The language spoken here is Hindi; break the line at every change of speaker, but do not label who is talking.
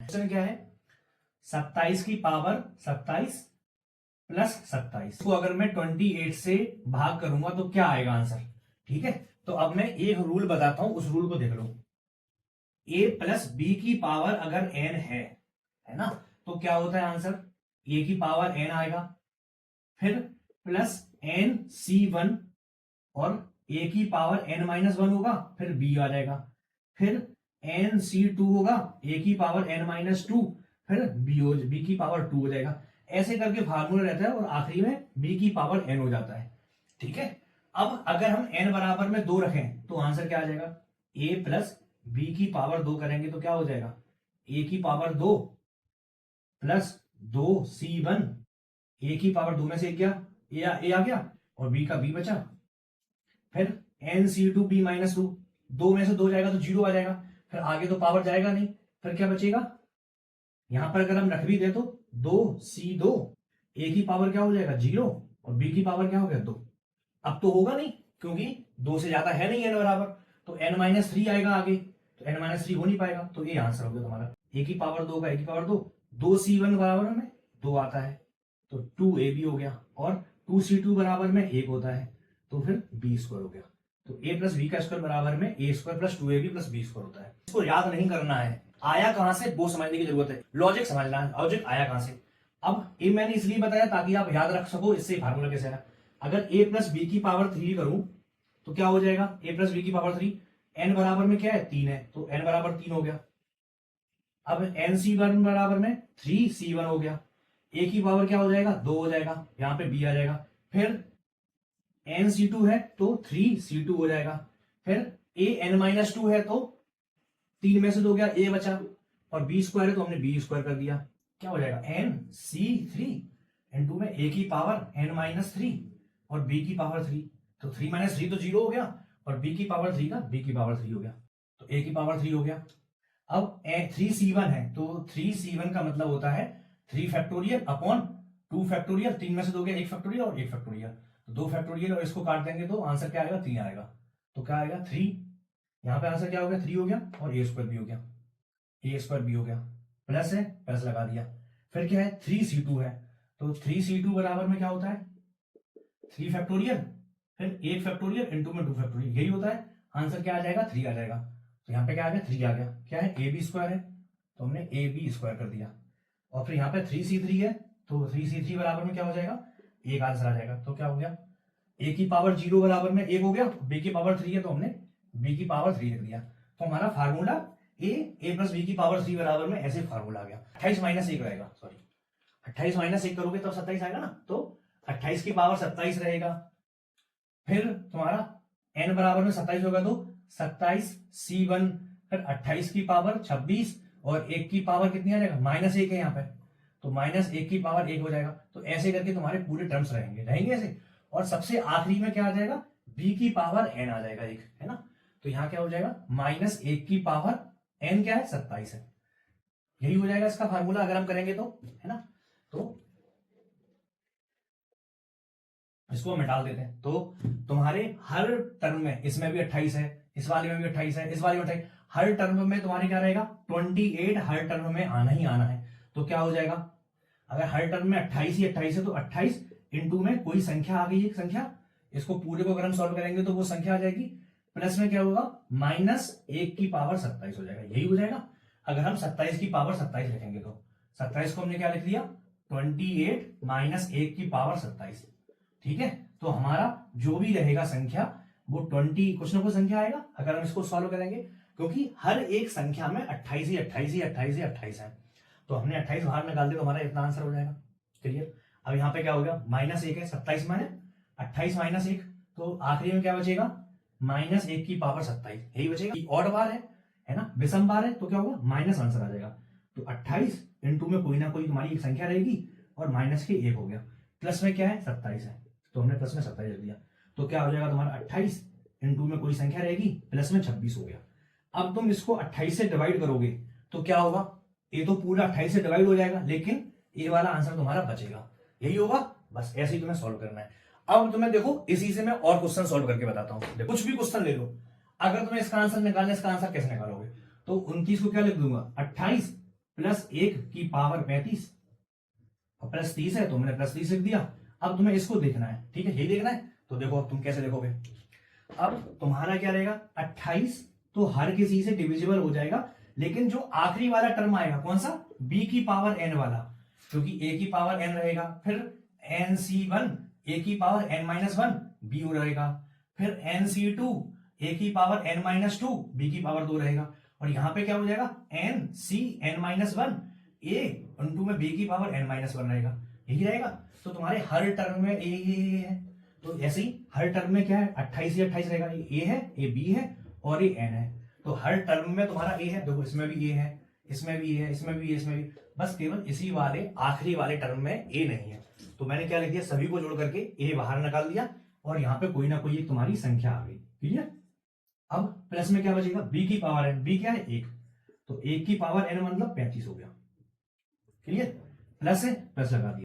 क्वेश्चन क्या है, 27 की पावर 27 प्लस 27 को अगर मैं 28 से भाग करूंगा तो क्या आएगा आंसर। ठीक है, तो अब मैं एक रूल बताता हूं, उस रूल को देख लो। a प्लस बी की पावर अगर n है ना, तो क्या होता है आंसर, a की पावर n आएगा, फिर प्लस n c1 और a की पावर n-1 होगा, फिर b आ जाएगा, फिर n c2 होगा, a की पावर n-2, फिर b की पावर 2 हो जाएगा। ऐसे करके फार्मूला रहता है और आखिरी में b की पावर n हो जाता है। ठीक है, अब अगर हम n बराबर में 2 रखें तो आंसर क्या आ जाएगा, a प्लस बी की पावर 2 करेंगे तो क्या हो जाएगा, a की पावर 2 प्लस 2c1, a की पावर 2 में से गया a आ गया और b का b बचा, फिर nc2b-2, 2 में से 2 जाएगा तो 0 आ जाएगा, फिर आगे तो पावर जाएगा नहीं, फिर क्या बचेगा, यहां पर अगर हम रख भी दे तो 2c2, a की पावर क्या हो जाएगा 0 और b की पावर क्या हो गया 2। अब तो होगा नहीं क्योंकि 2 से ज्यादा है नहीं n बराबर, तो n-3 आएगा आगे, तो n-3 हो नहीं पाएगा, तो ये आंसर हो गया तुम्हारा। a की पावर 2 का a की पावर 2, 2c1 बराबर में 2 आता है तो 2ab हो गया, और 2c2 बराबर में 1 होता है तो फिर b स्क्वायर हो गया। तो a प्लस बी का स्क्वायर बराबर में a square plus 2ab plus b square होता है। इसको याद नहीं करना है, आया कहां से वो समझने की जरूरत है, लॉजिक समझना है, लॉजिक आया कहां से। अब ये मैंने इसलिए बताया ताकि आप याद रख सको, इससे फार्मूला कैसे है। अगर a प्लस बी की पावर 3 करूं तो क्या हो जाएगा, a प्लस बी की पावर 3, n बराबर में क्या है 3 है तो n बराबर 3 हो गया। अब nc1 बराबर में 3c1 हो गया, a की पावर क्या हो जाएगा 2 हो जाएगा, यहां पे b आ जाएगा, फिर nc2 है तो 3c2 हो जाएगा, फिर an-2 है तो 3 में से 2 गया a बचा, और b स्क्वायर है तो हमने b स्क्वायर कर दिया, क्या हो जाएगा nc3 इनटू में a की पावर n-3 और b की पावर 3, तो 3 - 3 तो 0 हो गया, और b की पावर 3 का b की पावर 3 हो गया, तो a की पावर 3 हो गया। अब 3c1 है तो 3c1 का मतलब होता है 3 फैक्टोरियल अपॉन 2 फैक्टोरियल, 3 में से 2 गया 1 फैक्टोरियल और 1 फैक्टोरियल, तो 2 फैक्टोरियल और इसको काट देंगे तो आंसर क्या आएगा 3 आएगा, तो क्या आएगा 3, यहां पे आंसर क्या हो गया 3 हो गया, और a स्क्वायर भी हो गया, a स्क्वायर भी हो गया, प्लस है प्लस लगा दिया, फिर क्या है 3c2 है तो 3c2 बराबर में क्या होता है 3 फैक्टोरियल, फिर 1 फैक्टोरियल इंटू में 2 फैक्टोरियल, यही होता है, आंसर क्या आ जाएगा 3 आ जाएगा। तो यहाँ पे क्या आ गया 3 आ गया, क्या है a b स्क्वायर है तो हमने a b स्क्वायर कर दिया, और फिर यहाँ पे 3c3 है तो 3c3 बराबर में क्या हो जाएगा, एक आंसर आ जाएगा, तो क्या हो गया a की पावर 0 बराबर में 1 हो गया, b की पावर 3 है तो हमने b की पावर 3 लिख दिया। तो हमारा फार्मूला a प्लस b की पावर 3 बराबर में ऐसे फार्मूला आ गया। 28 - 1 रहेगा, सॉरी 28 - 1 करोगे तब 27 आएगा ना, तो 28 की पावर 27 रहेगा, फिर तुम्हारा n बराबर में 27 होगा तो 27c1, फिर 28 की पावर 26 और 1 की पावर कितनी आ जाएगा -1 है यहाँ पे, तो -1 की पावर 1 हो जाएगा। तो ऐसे करके तुम्हारे पूरे टर्म्स रहेंगे ऐसे, और सबसे आखिरी में क्या आ जाएगा b की पावर n आ जाएगा 1, है ना, तो यहाँ क्या हो जाएगा -1 की पावर n क्या है 27 है, यही हो जाएगा इसका फार्मूला अगर हम करेंगे तो, है ना। तो इसको हम निकाल देते हैं, तो तुम्हारे हर टर्म में, इसमें भी 28 है, इस वाले में भी 28 है, इस वाले में 28, हर टर्म में तुम्हारे क्या रहेगा 28, हर टर्म में आना ही आना है। तो क्या हो जाएगा, अगर हर टर्म में 28 ही 28 है तो 28 इंटू में कोई संख्या आ गई, एक संख्या, इसको पूरे को अगर हम सॉल्व करेंगे तो वो संख्या आ जाएगी, प्लस में क्या होगा -1 की पावर 27 हो जाएगा, यही हो जाएगा। अगर हम 27 की पावर 27 लिखेंगे तो 27 को हमने क्या लिख दिया 28 - 1 की पावर 27, ठीक है। तो हमारा जो भी रहेगा संख्या वो 20 कुछ ना कुछ संख्या आएगा अगर हम इसको सॉल्व करेंगे, क्योंकि हर एक संख्या में 28 ही 28 ही 28 ही 28 है, तो हमने 28 बाहर निकाल दिया तो हमारा इतना आंसर हो जाएगा। क्लियर। अब यहाँ पे क्या हो गया -1 है, 27 माने 28 - 1, तो आखिरी में क्या बचेगा -1 की पावर 27, यही बचेगा। ऑड बार है ना, विषम बार है, तो क्या होगा माइनस आंसर आ जाएगा। तो 28 इंटू में कोई ना कोई तुम्हारी एक संख्या रहेगी और माइनस के 1 हो गया, प्लस में क्या है 27 है तो हमने प्लस में 27 लिख दिया, तो क्या हो जाएगा तुम्हारा 28 इंटू में कोई संख्या रहेगी प्लस में 26 हो गया। अब तुम इसको 28 से डिवाइड करोगे तो क्या होगा, ये तो पूरा 28 से डिवाइड हो जाएगा लेकिन ये वाला आंसर तुम्हारा बचेगा, यही होगा। बस ऐसे ही तुम्हें सॉल्व करना है। अब तुम्हें देखो इसी से मैं और क्वेश्चन सॉल्व करके बताता हूं, कुछ भी क्वेश्चन ले लो, अगर तुम्हें इसका आंसर निकालना, इसका आंसर कैसे निकालोगे, तो 29 को क्या लिख दूंगा 28 प्लस 1 की पावर 35 और प्लस 30 है तो मैंने प्लस 30 लिख दिया। अब तुम्हें इसको देखना है, ठीक है, यही देखना है। तो देखो अब तुम कैसे देखोगे, अब तुम्हारा क्या रहेगा 28 तो हर किसी से डिविजिबल हो जाएगा, लेकिन जो आखिरी वाला टर्म आएगा कौन सा, b की पावर n वाला, क्योंकि a की पावर n रहेगा, फिर nc1 a की पावर n-1 b रहेगा, फिर nc2 a की पावर n-2 b की पावर 2 रहेगा, और यहां पे क्या हो जाएगा nc(n-1) a इंटू में b की पावर n-1 रहेगा, यही रहेगा। तो तुम्हारे हर टर्म में a है, तो ऐसे ही हर टर्म में क्या है 28 ही 28 रहेगा, ये a है, ये b है और ये n है। तो हर टर्म में तुम्हारा a है, देखो इसमें भी a है, इसमें भी है, इसमें भी है, इसमें भी, बस केवल इसी वाले आखिरी वाले टर्म में a नहीं है। तो मैंने क्या लिख दिया, सभी को जोड़ करके a बाहर निकाल दिया और यहाँ पे कोई ना कोई एक तुम्हारी संख्या आ गई, क्लियर। अब प्लस में क्या बचेगा, b की पावर n, b क्या है 1, तो 1 की पावर n मतलब 35 हो गया, क्लियर। प्लस है, प्लस लगा दिया।